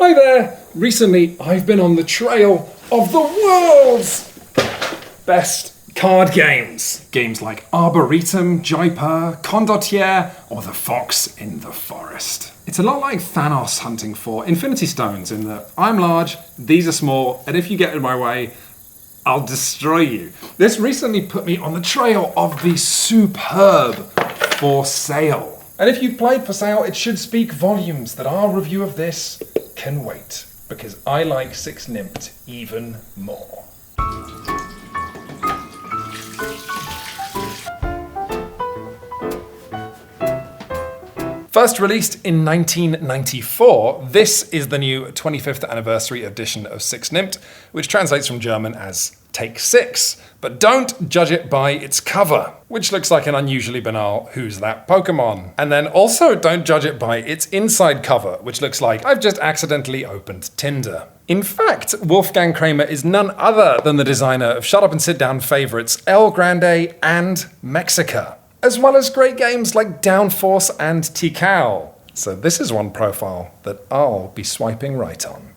Hi there! Recently, I've been on the trail of the world's best card games. Games like Arboretum, Jaipur, Condottiere, or The Fox in the Forest. It's a lot like Thanos hunting for Infinity Stones in that I'm large, these are small, and if you get in my way, I'll destroy you. This recently put me on the trail of the superb For Sale. And if you've played For Sale, it should speak volumes that our review of this can wait, because I like 6 Nimmt even more. First released in 1994, this is the new 25th anniversary edition of 6 Nimmt, which translates from German as Take 6. But don't judge it by its cover, which looks like an unusually banal Who's That Pokemon? And then also don't judge it by its inside cover, which looks like I've just accidentally opened Tinder. In fact, Wolfgang Kramer is none other than the designer of Shut Up and Sit Down favorites El Grande and Mexica, as well as great games like Downforce and Tikal. So this is one profile that I'll be swiping right on.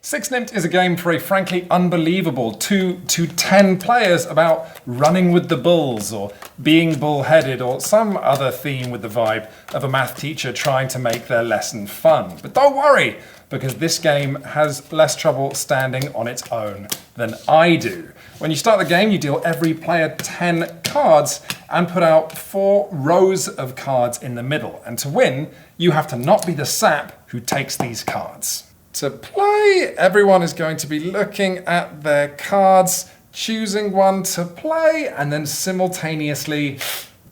6 Nimmt is a game for a frankly unbelievable 2 to 10 players about running with the bulls or being bullheaded or some other theme with the vibe of a math teacher trying to make their lesson fun. But don't worry, because this game has less trouble standing on its own than I do. When you start the game, you deal every player 10 cards and put out 4 rows of cards in the middle. And to win, you have to not be the sap who takes these cards. To play, everyone is going to be looking at their cards, choosing one to play, and then simultaneously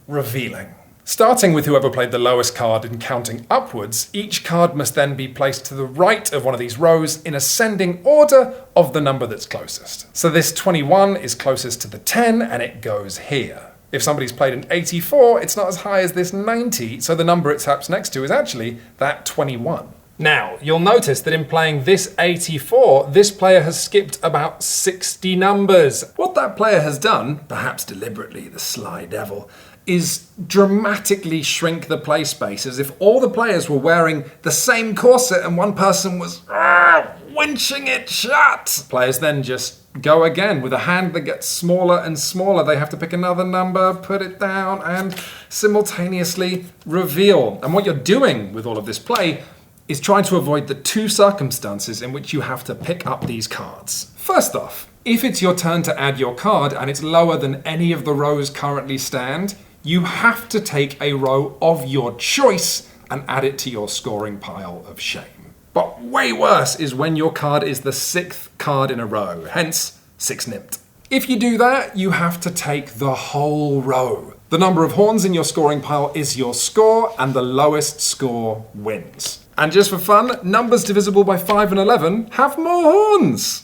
revealing. Starting with whoever played the lowest card and counting upwards, each card must then be placed to the right of one of these rows in ascending order of the number that's closest. So this 21 is closest to the 10 and it goes here. If somebody's played an 84, it's not as high as this 90, so the number it taps next to is actually that 21. Now, you'll notice that in playing this 84, this player has skipped about 60 numbers. What that player has done, perhaps deliberately, the sly devil, is dramatically shrink the play space as if all the players were wearing the same corset and one person was winching it shut. Players then just go again with a hand that gets smaller and smaller. They have to pick another number, put it down, and simultaneously reveal. And what you're doing with all of this play is trying to avoid the 2 circumstances in which you have to pick up these cards. First off, if it's your turn to add your card and it's lower than any of the rows currently stand, you have to take a row of your choice and add it to your scoring pile of shame. But way worse is when your card is the 6th card in a row, hence 6 Nimmt. If you do that, you have to take the whole row. The number of horns in your scoring pile is your score, and the lowest score wins. And just for fun, numbers divisible by 5 and 11 have more horns.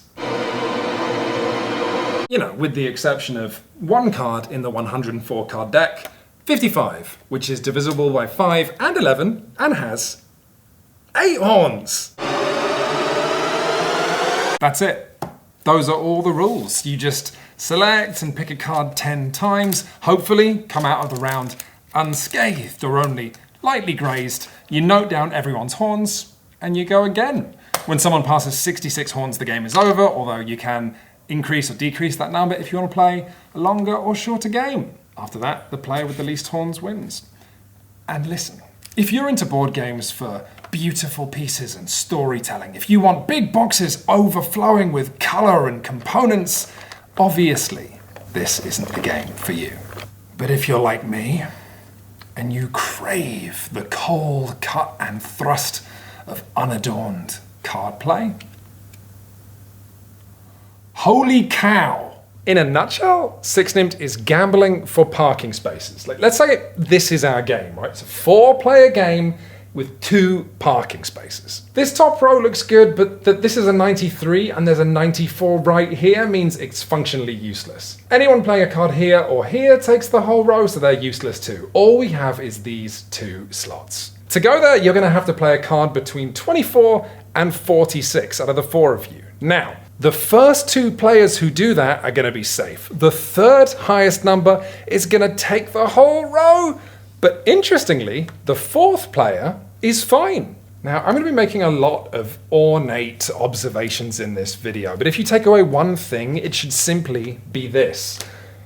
You know, with the exception of one card in the 104 card deck, 55, which is divisible by 5 and 11 and has 8 horns. That's it. Those are all the rules. You just select and pick a card 10 times, hopefully come out of the round unscathed or only lightly grazed. You note down everyone's horns and you go again. When someone passes 66 horns, the game is over, although you can increase or decrease that number if you want to play a longer or shorter game. After that, the player with the least horns wins. And listen, if you're into board games for beautiful pieces and storytelling, if you want big boxes overflowing with color and components, obviously this isn't the game for you. But if you're like me, and you crave the cold cut and thrust of unadorned card play, holy cow! In a nutshell, 6 Nimmt is gambling for parking spaces. Like, let's say this is our game, right? It's a 4-player game with 2 parking spaces. This top row looks good, but that this is a 93 and there's a 94 right here means it's functionally useless. Anyone playing a card here or here takes the whole row, so they're useless too. All we have is these 2 slots. To go there, you're going to have to play a card between 24 and 46 out of the 4 of you. Now, the first 2 players who do that are going to be safe. The 3rd highest number is going to take the whole row. But interestingly, the 4th player is fine. Now, I'm going to be making a lot of ornate observations in this video, but if you take away one thing, it should simply be this.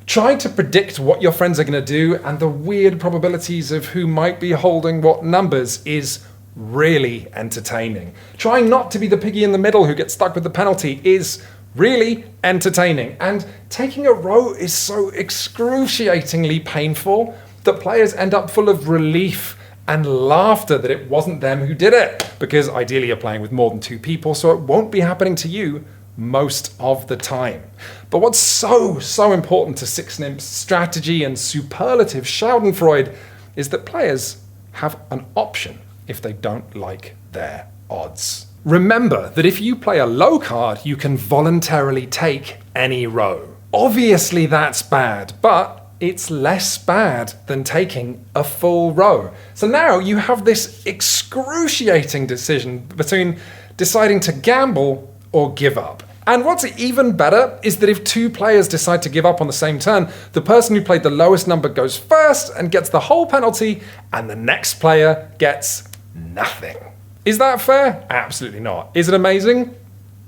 Trying to predict what your friends are going to do and the weird probabilities of who might be holding what numbers is really entertaining. Trying not to be the piggy in the middle who gets stuck with the penalty is really entertaining. And taking a row is so excruciatingly painful that players end up full of relief and laughter that it wasn't them who did it. Because ideally you're playing with more than 2 people, so it won't be happening to you most of the time. But what's so important to 6-Nimpt's strategy and superlative schadenfreude is that players have an option if they don't like their odds. Remember that if you play a low card, you can voluntarily take any row. Obviously that's bad, but it's less bad than taking a full row. So now you have this excruciating decision between deciding to gamble or give up. And what's even better is that if 2 players decide to give up on the same turn, the person who played the lowest number goes first and gets the whole penalty, and the next player gets nothing. Is that fair? Absolutely not. Is it amazing?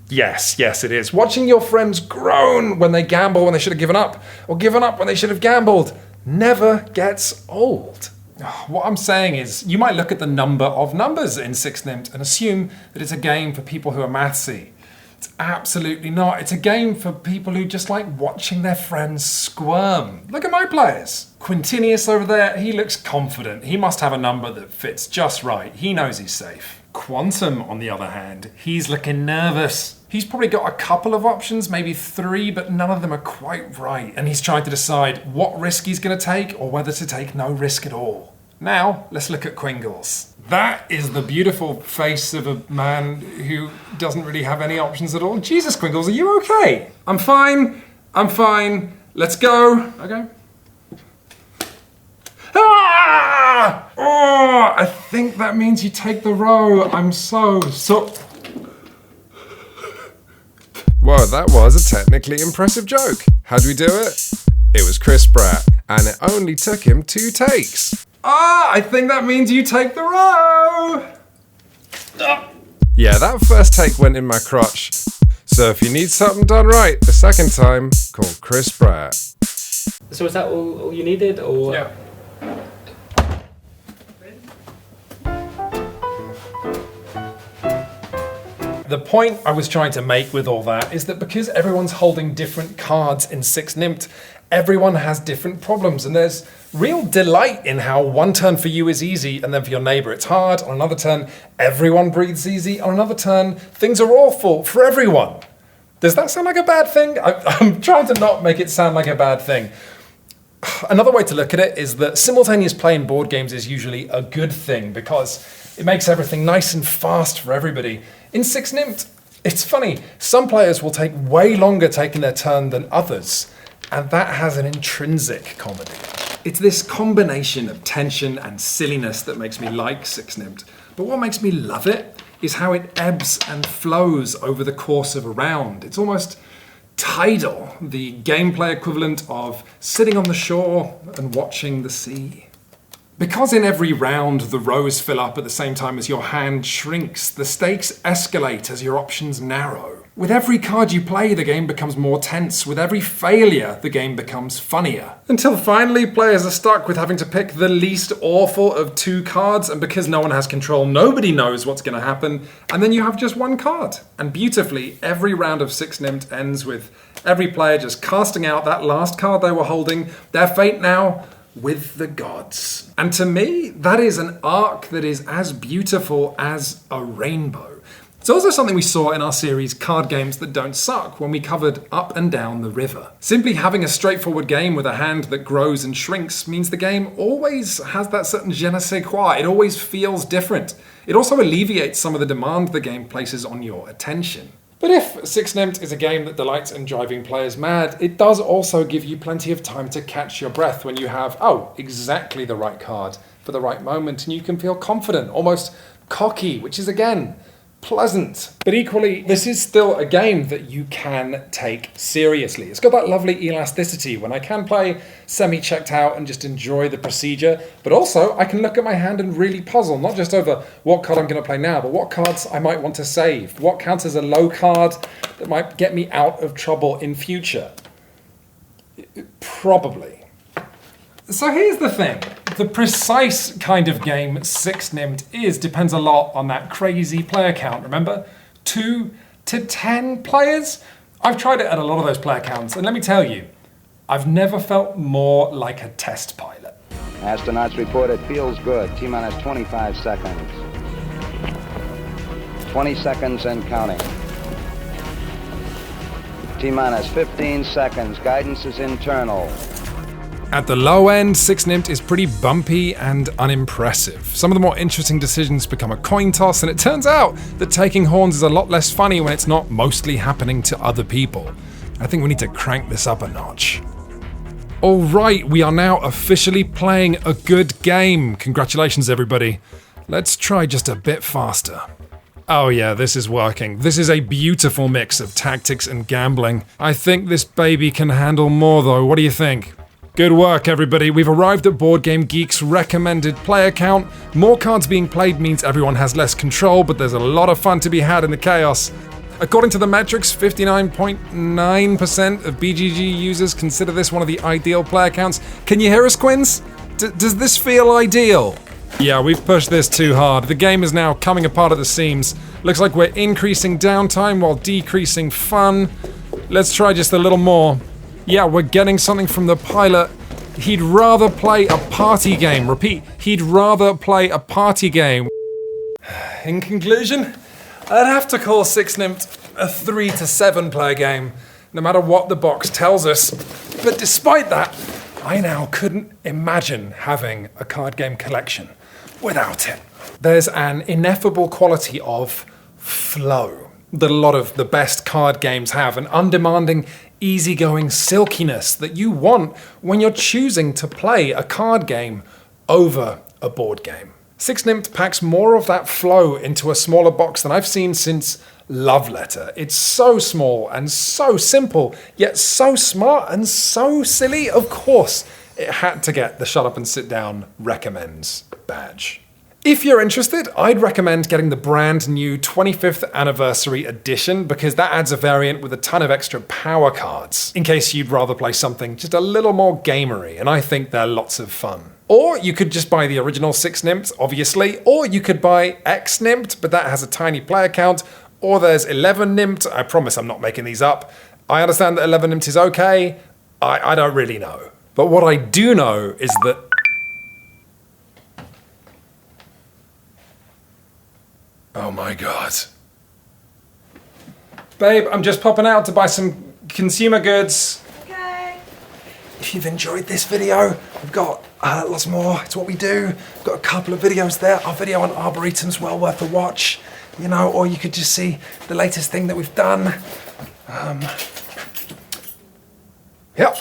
Yes, it is. Watching your friends groan when they gamble when they should have given up, or given up when they should have gambled, never gets old. What I'm saying is, you might look at the number of numbers in 6-Nimmt and assume that it's a game for people who are mathsy. It's absolutely not. It's a game for people who just like watching their friends squirm. Look at my players. Quintinius over there, he looks confident. He must have a number that fits just right. He knows he's safe. Quantum, on the other hand, he's looking nervous. He's probably got a couple of options, maybe 3, but none of them are quite right. And he's trying to decide what risk he's going to take or whether to take no risk at all. Now, let's look at Quingles. That is the beautiful face of a man who doesn't really have any options at all. Jesus, Quingles, are you okay? I'm fine. Let's go. Okay. Ah! Oh, I think that means you take the row. I'm so... Whoa, that was a technically impressive joke. How'd we do it? It was Chris Pratt, and it only took him 2 takes. I think that means you take the row. Yeah, that first take went in my crotch. So if you need something done right the second time, call Chris Pratt. So is that all you needed, or? Yeah. The point I was trying to make with all that is that because everyone's holding different cards in 6-Nimmt, everyone has different problems, and there's real delight in how one turn for you is easy and then for your neighbor it's hard. On another turn, everyone breathes easy. On another turn, things are awful for everyone. Does that sound like a bad thing? I'm trying to not make it sound like a bad thing. Another way to look at it is that simultaneous play in board games is usually a good thing because it makes everything nice and fast for everybody. In 6-Nimmt, it's funny, some players will take way longer taking their turn than others, and that has an intrinsic comedy. It's this combination of tension and silliness that makes me like 6-Nimmt, but what makes me love it is how it ebbs and flows over the course of a round. It's almost tidal, the gameplay equivalent of sitting on the shore and watching the sea. Because in every round the rows fill up at the same time as your hand shrinks, the stakes escalate as your options narrow. With every card you play, the game becomes more tense. With every failure, the game becomes funnier. Until finally, players are stuck with having to pick the least awful of 2 cards, and because no one has control, nobody knows what's going to happen, and then you have just 1 card. And beautifully, every round of 6-Nimmt ends with every player just casting out that last card they were holding, their fate now with the gods. And to me, that is an arc that is as beautiful as a rainbow. It's also something we saw in our series Card Games That Don't Suck when we covered Up and Down the River. Simply having a straightforward game with a hand that grows and shrinks means the game always has that certain je ne sais quoi. It always feels different. It also alleviates some of the demand the game places on your attention. But if 6-Nimmt is a game that delights in driving players mad, it does also give you plenty of time to catch your breath when you have, exactly the right card for the right moment, and you can feel confident, almost cocky, which is again, pleasant. But equally, this is still a game that you can take seriously. It's got that lovely elasticity when I can play semi-checked out and just enjoy the procedure, but also I can look at my hand and really puzzle, not just over what card I'm going to play now, but what cards I might want to save, what counts as a low card that might get me out of trouble in future. Probably. So here's the thing. The precise kind of game 6 Nimmt is depends a lot on that crazy player count, remember? 2 to 10 players? I've tried it at a lot of those player counts, and let me tell you, I've never felt more like a test pilot. Astronauts report it feels good. T-minus 25 seconds. 20 seconds and counting. T-minus 15 seconds. Guidance is internal. At the low end, 6 Nimmt is pretty bumpy and unimpressive. Some of the more interesting decisions become a coin toss, and it turns out that taking horns is a lot less funny when it's not mostly happening to other people. I think we need to crank this up a notch. Alright, we are now officially playing a good game. Congratulations, everybody. Let's try just a bit faster. Oh yeah, this is working. This is a beautiful mix of tactics and gambling. I think this baby can handle more though. What do you think? Good work, everybody. We've arrived at Board Game Geek's recommended player count. More cards being played means everyone has less control, but there's a lot of fun to be had in the chaos. According to the metrics, 59.9% of BGG users consider this one of the ideal player counts. Can you hear us, Quins? Does this feel ideal? Yeah, we've pushed this too hard. The game is now coming apart at the seams. Looks like we're increasing downtime while decreasing fun. Let's try just a little more. Yeah, we're getting something from the pilot. He'd rather play a party game. Repeat, he'd rather play a party game. In conclusion, I'd have to call 6 Nimmt a 3 to 7 player game, no matter what the box tells us. But despite that, I now couldn't imagine having a card game collection without it. There's an ineffable quality of flow that a lot of the best card games have, an undemanding, easygoing silkiness that you want when you're choosing to play a card game over a board game. 6 Nimmt packs more of that flow into a smaller box than I've seen since Love Letter. It's so small and so simple, yet so smart and so silly. Of course, it had to get the Shut Up and Sit Down recommends badge. If you're interested, I'd recommend getting the brand new 25th anniversary edition because that adds a variant with a ton of extra power cards, in case you'd rather play something just a little more gamery, and I think they're lots of fun. Or you could just buy the original 6 Nimmt, obviously, or you could buy X Nimmt, but that has a tiny player count, or there's 11 Nimmt. I promise I'm not making these up. I understand that 11 Nimmt is okay. I don't really know. But what I do know is that oh my god. Babe, I'm just popping out to buy some consumer goods. Okay. If you've enjoyed this video, we've got lots more. It's what we do. We've got a couple of videos there. Our video on Arboretum's well worth a watch. You know, or you could just see the latest thing that we've done. Yep.